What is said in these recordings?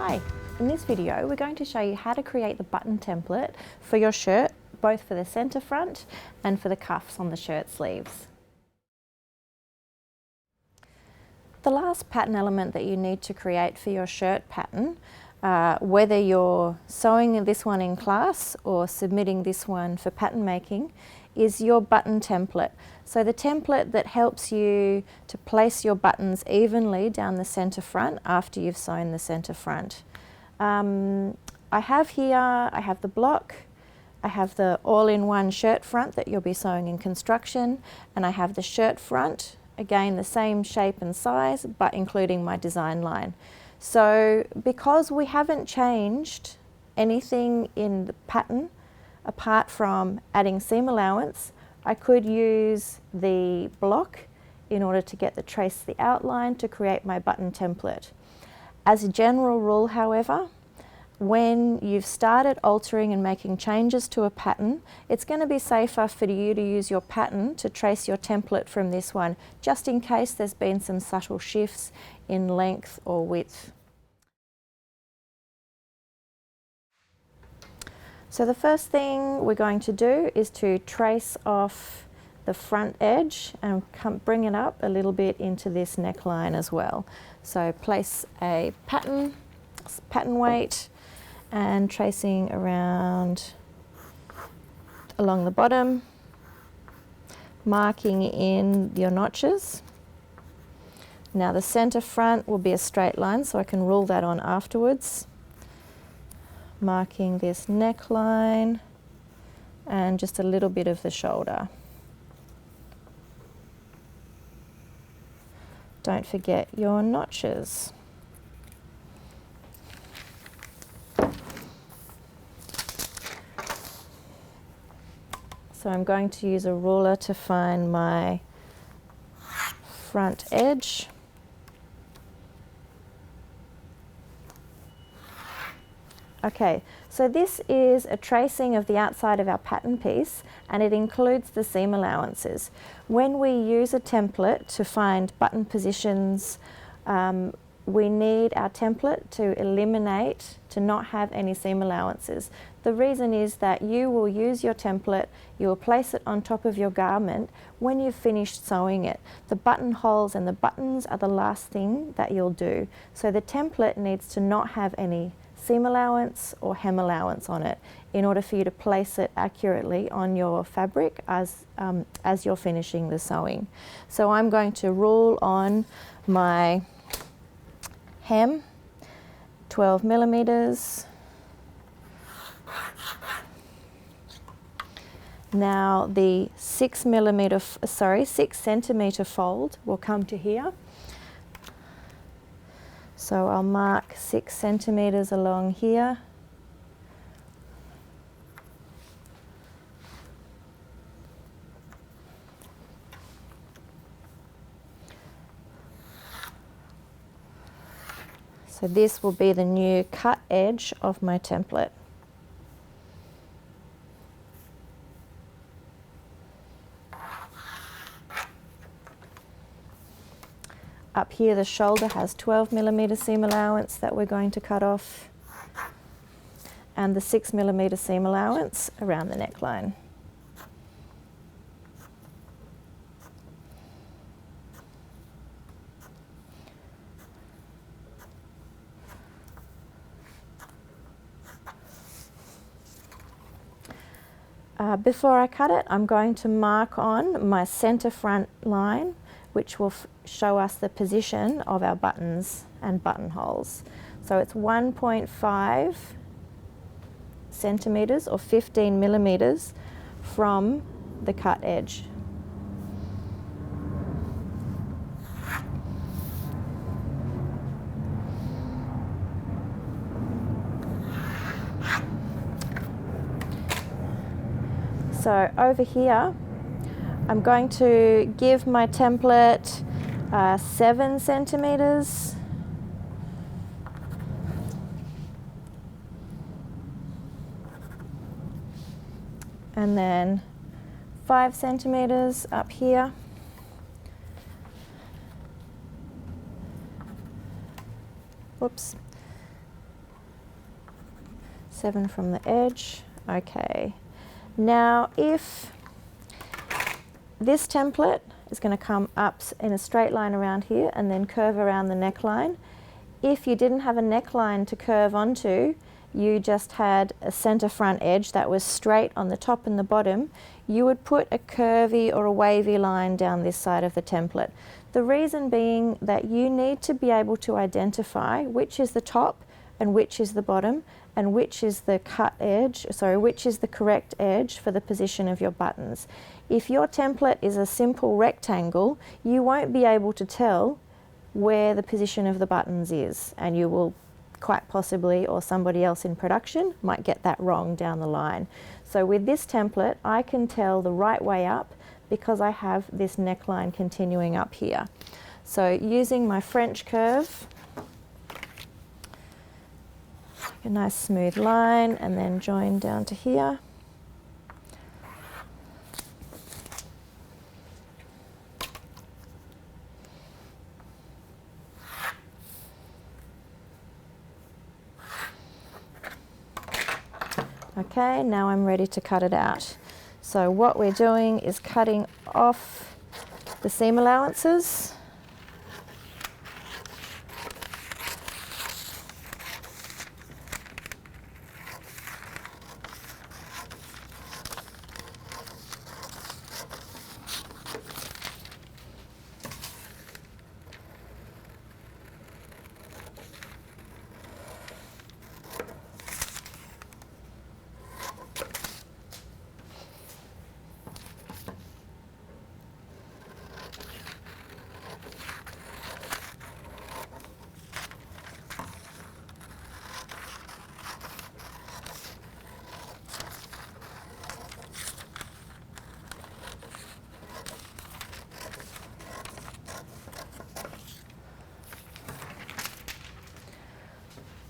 Hi, in this video we're going to show you how to create the button template for your shirt, both for the centre front and for the cuffs on the shirt sleeves. The last pattern element that you need to create for your shirt pattern, whether you're sewing this one in class or submitting this one for pattern making, is your button template. So the template that helps you to place your buttons evenly down the centre front after you've sewn the centre front. I have the block, I have the all-in-one shirt front that you'll be sewing in construction, and I have the shirt front, again the same shape and size but including my design line. So because we haven't changed anything in the pattern apart from adding seam allowance, I could use the block in order to get the trace the outline to create my button template. As a general rule, however, when you've started altering and making changes to a pattern, it's going to be safer for you to use your pattern to trace your template from this one, just in case there's been some subtle shifts in length or width. So the first thing we're going to do is to trace off the front edge and bring it up a little bit into this neckline as well. So place a pattern weight and tracing around along the bottom, marking in your notches. Now the centre front will be a straight line, so I can rule that on afterwards. Marking this neckline and just a little bit of the shoulder. Don't forget your notches. So I'm going to use a ruler to find my front edge. Okay, so this is a tracing of the outside of our pattern piece, and it includes the seam allowances. When we use a template to find button positions, we need our template to eliminate, to not have any seam allowances. The reason is that you will use your template, you will place it on top of your garment when you've finished sewing it. The buttonholes and the buttons are the last thing that you'll do. So the template needs to not have any seam allowance or hem allowance on it in order for you to place it accurately on your fabric as you're finishing the sewing. So I'm going to rule on my hem, 12 millimeters. Now the 6 centimeter fold will come to here. So I'll mark 6 centimeters along here. So this will be the new cut edge of my template. Up here the shoulder has 12 millimeter seam allowance that we're going to cut off, and the 6 millimeter seam allowance around the neckline. Before I cut it, I'm going to mark on my centre front line, which will show us the position of our buttons and buttonholes. So it's 1.5 centimeters or 15 millimeters from the cut edge. So over here, I'm going to give my template 7 centimeters. And then 5 centimeters up here. Whoops. 7 from the edge. Okay. Now if this template is going to come up in a straight line around here and then curve around the neckline. If you didn't have a neckline to curve onto, you just had a center front edge that was straight on the top and the bottom, you would put a curvy or a wavy line down this side of the template. The reason being that you need to be able to identify which is the top and which is the bottom and which is the cut edge, which is the correct edge for the position of your buttons. If your template is a simple rectangle, you won't be able to tell where the position of the buttons is, and you will quite possibly, or somebody else in production might get that wrong down the line. So with this template, I can tell the right way up because I have this neckline continuing up here. So using my French curve, a nice smooth line and then join down to here. Okay, now I'm ready to cut it out. So what we're doing is cutting off the seam allowances.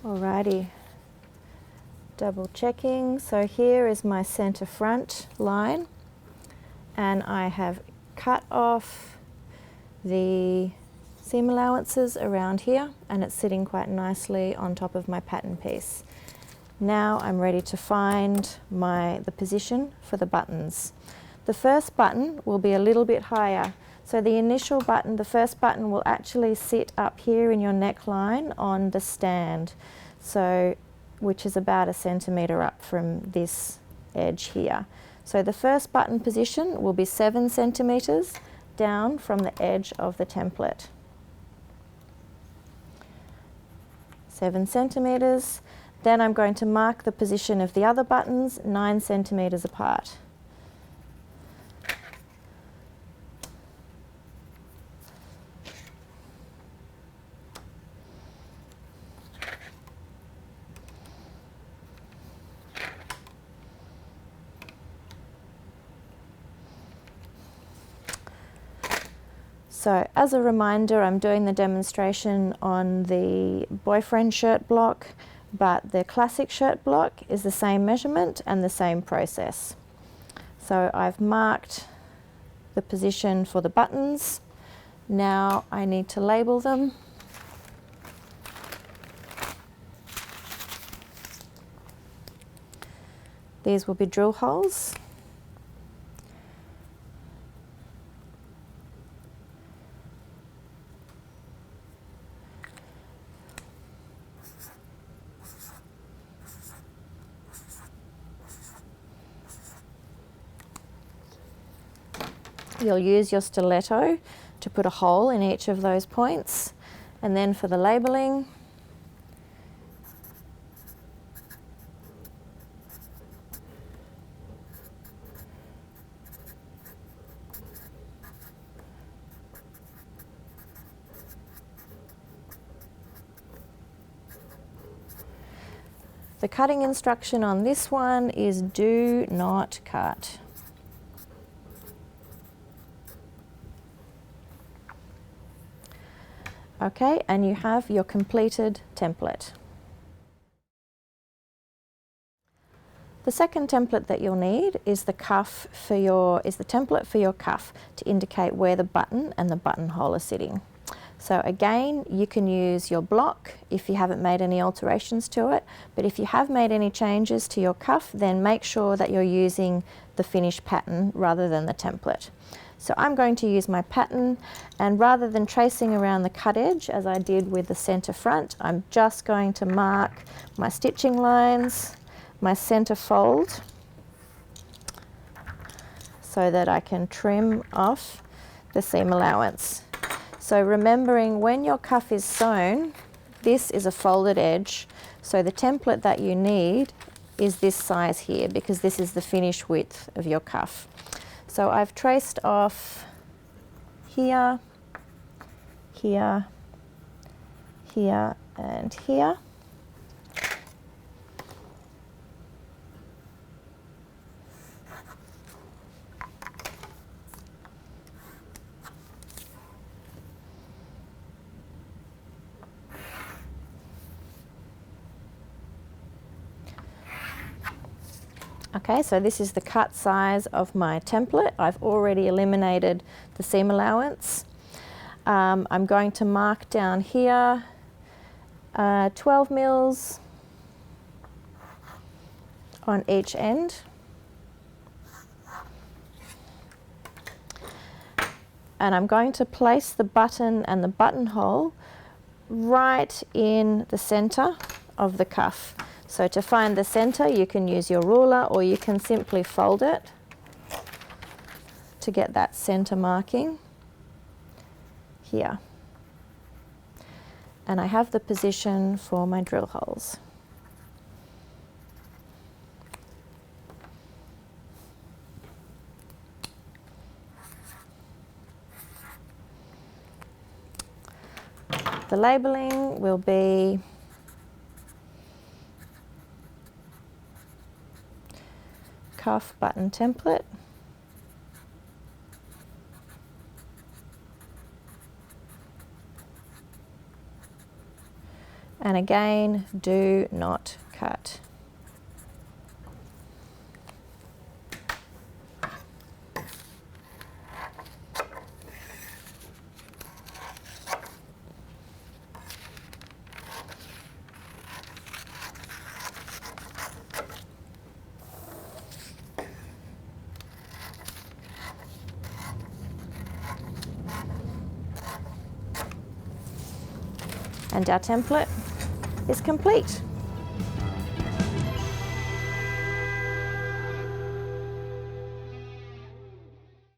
Alrighty, double checking. So here is my center front line, and I have cut off the seam allowances around here, and it's sitting quite nicely on top of my pattern piece. Now I'm ready to find the position for the buttons. The first button will be a little bit higher. So the initial button, the first button will actually sit up here in your neckline on the stand, so which is about 1 centimetre up from this edge here. So the first button position will be 7 centimetres down from the edge of the template. 7 centimetres. Then I'm going to mark the position of the other buttons 9 centimetres apart. So as a reminder, I'm doing the demonstration on the boyfriend shirt block, but the classic shirt block is the same measurement and the same process. So I've marked the position for the buttons. Now I need to label them. These will be drill holes. You'll use your stiletto to put a hole in each of those points, and then for the labelling, the cutting instruction on this one is do not cut. Okay, and you have your completed template. The second template that you'll need is the template for your cuff to indicate where the button and the buttonhole are sitting. So again, you can use your block if you haven't made any alterations to it, but if you have made any changes to your cuff, then make sure that you're using the finished pattern rather than the template. So I'm going to use my pattern, and rather than tracing around the cut edge as I did with the center front, I'm just going to mark my stitching lines, my center fold, so that I can trim off the seam allowance. So remembering when your cuff is sewn, this is a folded edge, so the template that you need is this size here, because this is the finished width of your cuff. So I've traced off here, here, here, and here. Okay, so this is the cut size of my template. I've already eliminated the seam allowance. I'm going to mark down here 12 mils on each end. And I'm going to place the button and the buttonhole right in the center of the cuff. So to find the center, you can use your ruler, or you can simply fold it to get that center marking here. And I have the position for my drill holes. The labeling will be cuff button template, and again, do not cut. And our template is complete.